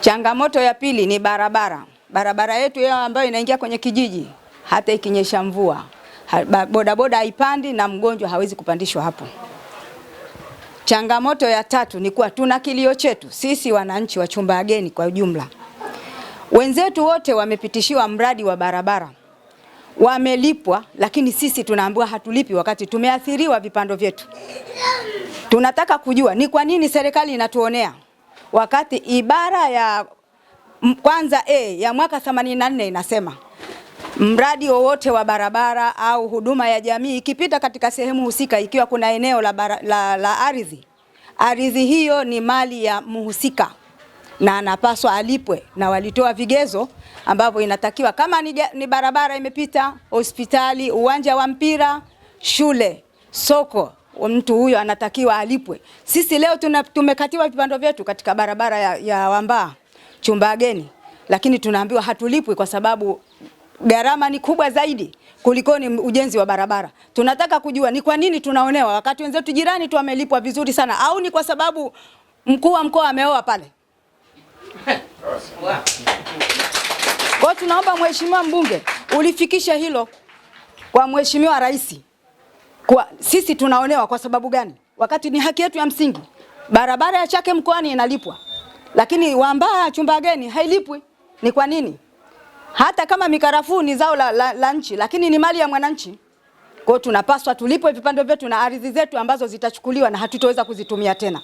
Changamoto ya pili ni barabara. Barabara yetu ya ambayo inaingia kwenye kijiji, hata ikinyesha mvua, bodaboda haipandi na mgonjwa hawezi kupandishwa hapo. Changamoto ya tatu ni kuwa tuna kilio chetu sisi wananchi wa Chumbageni kwa ujumla. Wenzetu wote wamepitishiwa mradi wa barabara, wamelipwa, lakini sisi tunaambiwa hatulipi wakati tumeathiriwa vipando vyetu. Tunataka kujua ni kwa nini serikali inatuonea wakati ibara ya kwanza ya mwaka 84 inasema mradi wowote wa barabara au huduma ya jamii ikipita katika sehemu husika, ikiwa kuna eneo la ardhi hiyo ni mali ya mhusika na anapaswa alipwe, na walitoa vigezo ambavyo inatakiwa kama ni barabara imepita, hospitali, uwanja wa mpira, shule, soko, mtu huyo anatakiwa alipwe. Sisi leo tumekatiwa vipando vyetu katika barabara ya Wambaa Chumbageni, lakini tunaambiwa hatulipwi kwa sababu gharama ni kubwa zaidi kuliko ni ujenzi wa barabara. Tunataka kujua ni kwa nini tunaonewa wakati wenzetu jirani tu wamelipwa vizuri sana, au ni kwa sababu mkuu wa mkoa ameoa pale? Kwa tunaomba Mheshimiwa mbunge ulifikisha hilo kwa Mheshimiwa Rais. Kwa sisi tunaonewa kwa sababu gani? Wakati ni haki yetu ya msingi. Barabara ya Chake mkoani inalipwa, lakini Wambaa Chumbageni hailipwi. Ni kwa nini? Hata kama mikarafuu ni zao la nchi, lakini ni mali ya mwananchi. Kwa tunapaswa tulipwe vipando vyetu na ardhi zetu ambazo zitachukuliwa na hatutoweza kuzitumia tena.